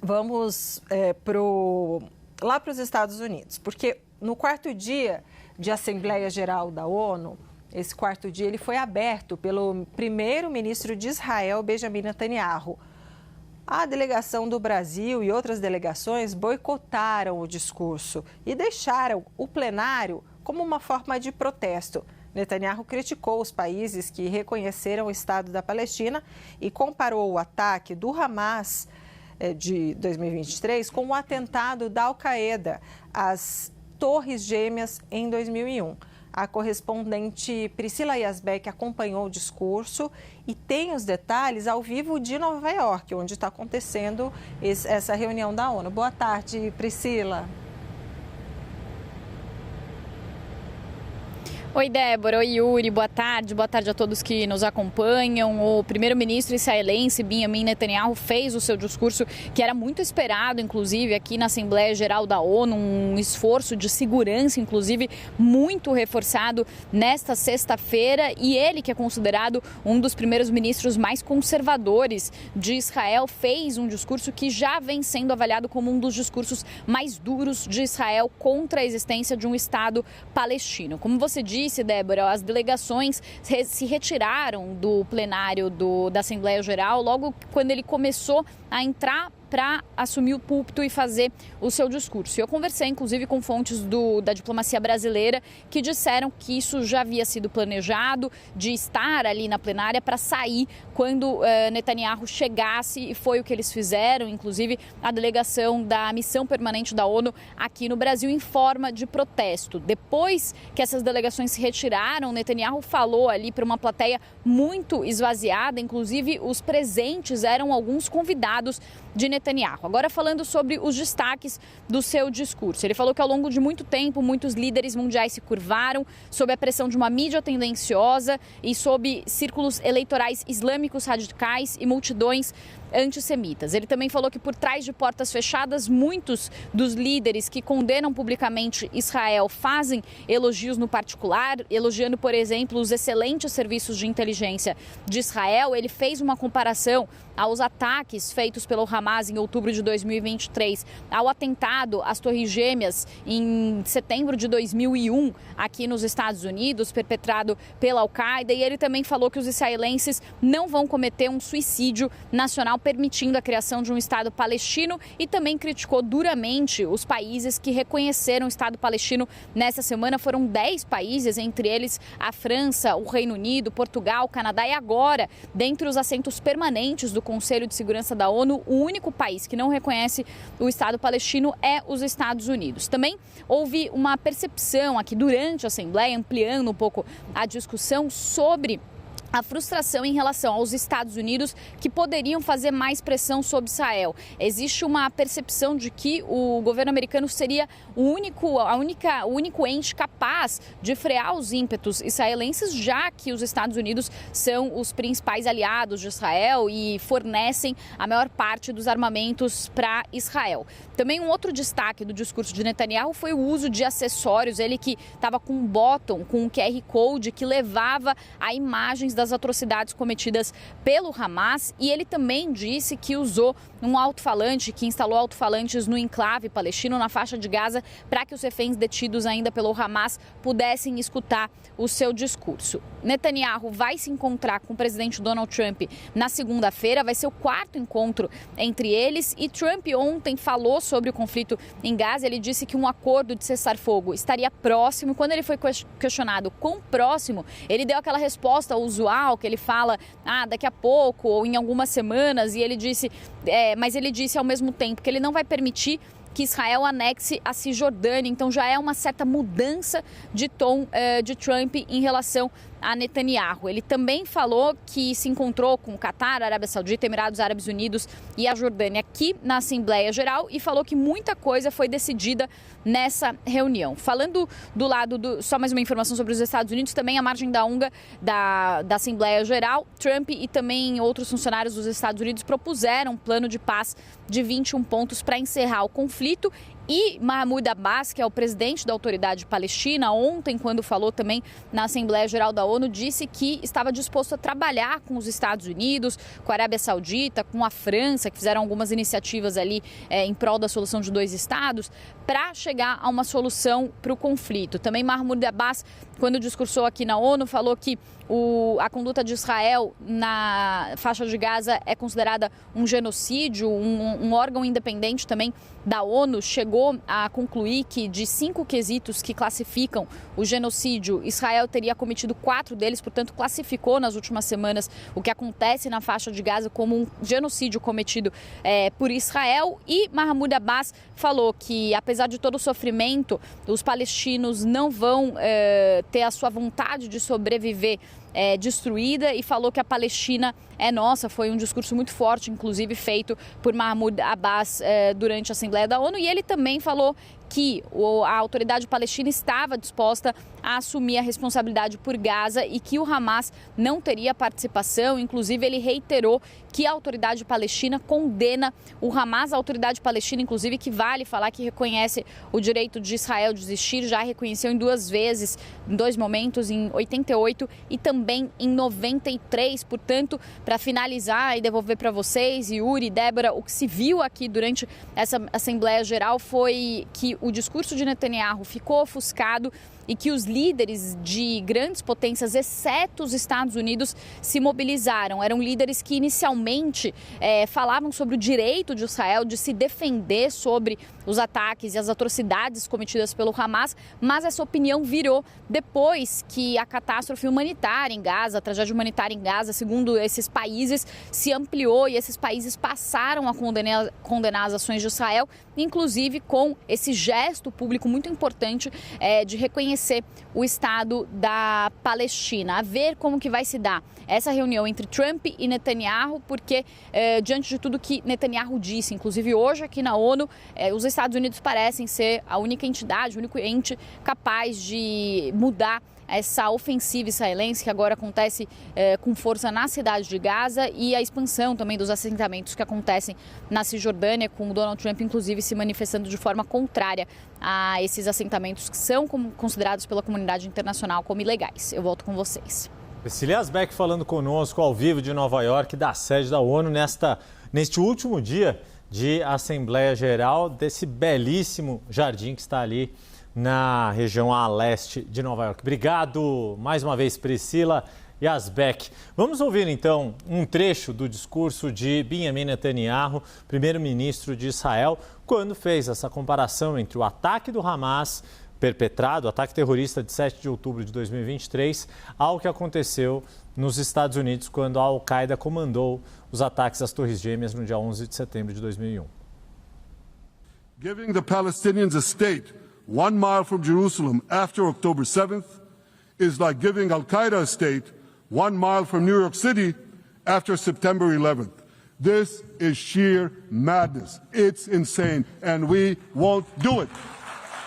vamos lá para os Estados Unidos, porque no quarto dia de Assembleia Geral da ONU, esse quarto dia ele foi aberto pelo primeiro-ministro de Israel, Benjamin Netanyahu. A delegação do Brasil e outras delegações boicotaram o discurso e deixaram o plenário como uma forma de protesto. Netanyahu criticou os países que reconheceram o Estado da Palestina e comparou o ataque do Hamas de 2023 com o atentado da Al-Qaeda às Torres Gêmeas em 2001. A correspondente Priscila Yazbek acompanhou o discurso e tem os detalhes ao vivo de Nova York, onde está acontecendo essa reunião da ONU. Boa tarde, Priscila. Oi, Débora. Oi, Yuri. Boa tarde a todos que nos acompanham. O primeiro-ministro israelense, Benjamin Netanyahu, fez o seu discurso que era muito esperado, inclusive, aqui na Assembleia Geral da ONU, um esforço de segurança, inclusive, muito reforçado nesta sexta-feira. E ele, que é considerado um dos primeiros ministros mais conservadores de Israel, fez um discurso que já vem sendo avaliado como um dos discursos mais duros de Israel contra a existência de um Estado palestino. Como você disse, Débora, as delegações se retiraram do plenário da Assembleia Geral logo quando ele começou a entrar para assumir o púlpito e fazer o seu discurso. Eu conversei, inclusive, com fontes da diplomacia brasileira que disseram que isso já havia sido planejado, de estar ali na plenária para sair quando Netanyahu chegasse, e foi o que eles fizeram, inclusive a delegação da missão permanente da ONU aqui no Brasil em forma de protesto. Depois que essas delegações se retiraram, Netanyahu falou ali para uma plateia muito esvaziada, inclusive os presentes eram alguns convidados de Netanyahu. Agora, falando sobre os destaques do seu discurso. Ele falou que ao longo de muito tempo, muitos líderes mundiais se curvaram sob a pressão de uma mídia tendenciosa e sob círculos eleitorais islâmicos radicais e multidões antissemitas. Ele também falou que por trás de portas fechadas, muitos dos líderes que condenam publicamente Israel fazem elogios no particular, elogiando, por exemplo, os excelentes serviços de inteligência de Israel. Ele fez uma comparação aos ataques feitos pelo Hamas em outubro de 2023, ao atentado às Torres Gêmeas em setembro de 2001, aqui nos Estados Unidos, perpetrado pela Al-Qaeda. E ele também falou que os israelenses não vão cometer um suicídio nacional, permitindo a criação de um Estado palestino, e também criticou duramente os países que reconheceram o Estado palestino nessa semana. Foram 10 países, entre eles a França, o Reino Unido, Portugal, Canadá, e agora, dentre os assentos permanentes do Conselho de Segurança da ONU, o único país que não reconhece o Estado palestino é os Estados Unidos. Também houve uma percepção aqui durante a Assembleia, ampliando um pouco a discussão sobre a frustração em relação aos Estados Unidos, que poderiam fazer mais pressão sobre Israel. Existe uma percepção de que o governo americano seria o único ente capaz de frear os ímpetos israelenses, já que os Estados Unidos são os principais aliados de Israel e fornecem a maior parte dos armamentos para Israel. Também um outro destaque do discurso de Netanyahu foi o uso de acessórios. Ele que estava com um bottom, com um QR Code que levava a imagens das atrocidades cometidas pelo Hamas, e ele também disse que usou um alto-falante, que instalou alto-falantes no enclave palestino, na faixa de Gaza, para que os reféns detidos ainda pelo Hamas pudessem escutar o seu discurso. Netanyahu vai se encontrar com o presidente Donald Trump na segunda-feira, vai ser o quarto encontro entre eles, e Trump ontem falou sobre o conflito em Gaza. Ele disse que um acordo de cessar-fogo estaria próximo. Quando ele foi questionado quão próximo, ele deu aquela resposta usual, que ele fala, daqui a pouco ou em algumas semanas, e ele disse, mas ele disse ao mesmo tempo que ele não vai permitir que Israel anexe a Cisjordânia. Então já é uma certa mudança de tom de Trump em relação a Netanyahu. Ele também falou que se encontrou com o Catar, a Arábia Saudita, Emirados Árabes Unidos e a Jordânia aqui na Assembleia Geral, e falou que muita coisa foi decidida nessa reunião. Falando do lado só mais uma informação sobre os Estados Unidos, também a margem da UNGA da Assembleia Geral, Trump e também outros funcionários dos Estados Unidos propuseram um plano de paz de 21 pontos para encerrar o conflito. E Mahmoud Abbas, que é o presidente da Autoridade Palestina, ontem, quando falou também na Assembleia Geral da ONU disse que estava disposto a trabalhar com os Estados Unidos, com a Arábia Saudita, com a França, que fizeram algumas iniciativas ali em prol da solução de 2 estados, para chegar a uma solução para o conflito. Também Mahmoud Abbas, quando discursou aqui na ONU, falou que a conduta de Israel na faixa de Gaza é considerada um genocídio. Um órgão independente também da ONU chegou a concluir que de 5 quesitos que classificam o genocídio, Israel teria cometido 4 deles, portanto classificou nas últimas semanas o que acontece na faixa de Gaza como um genocídio cometido por Israel. E Mahmoud Abbas falou que, apesar de todo o sofrimento, os palestinos não vão ter a sua vontade de sobreviver destruída, e falou que a Palestina é nossa. Foi um discurso muito forte, inclusive feito por Mahmoud Abbas durante a Assembleia da ONU, e ele também falou que a autoridade palestina estava disposta a assumir a responsabilidade por Gaza e que o Hamas não teria participação. Inclusive, ele reiterou que a autoridade palestina condena o Hamas, a autoridade palestina, inclusive, que vale falar que reconhece o direito de Israel de existir, já reconheceu em 2 vezes, em 2 momentos, em 88 e também em 93. Portanto, para finalizar e devolver para vocês, Yuri e Débora, o que se viu aqui durante essa Assembleia Geral foi que o discurso de Netanyahu ficou ofuscado e que os líderes de grandes potências, exceto os Estados Unidos, se mobilizaram. Eram líderes que inicialmente falavam sobre o direito de Israel de se defender sobre os ataques e as atrocidades cometidas pelo Hamas, mas essa opinião virou depois que a catástrofe humanitária em Gaza, a tragédia humanitária em Gaza, segundo esses países, se ampliou, e esses países passaram a condenar as ações de Israel, inclusive com esse gesto público muito importante de reconhecer o Estado da Palestina. A ver como que vai se dar essa reunião entre Trump e Netanyahu, porque diante de tudo que Netanyahu disse, inclusive hoje aqui na ONU, os Estados Unidos parecem ser a única entidade, o único ente capaz de mudar essa ofensiva israelense que agora acontece com força na cidade de Gaza, e a expansão também dos assentamentos que acontecem na Cisjordânia, com o Donald Trump, inclusive, se manifestando de forma contrária a esses assentamentos que são considerados pela comunidade internacional como ilegais. Eu volto com vocês. Cecília Asbeck falando conosco ao vivo de Nova York, da sede da ONU, neste último dia de Assembleia Geral, desse belíssimo jardim que está ali na região a leste de Nova York. Obrigado mais uma vez, Priscila Asbeck. Vamos ouvir então um trecho do discurso de Benjamin Netanyahu, primeiro-ministro de Israel, quando fez essa comparação entre o ataque do Hamas perpetrado, o ataque terrorista de 7 de outubro de 2023, ao que aconteceu nos Estados Unidos quando a Al-Qaeda comandou os ataques às Torres Gêmeas no dia 11 de setembro de 2001. Giving the Palestinians a state 1 mile from Jerusalem after October 7th is like giving Al-Qaeda a state 1 mile from New York City after September 11th. This is sheer madness. It's insane, and we won't do it.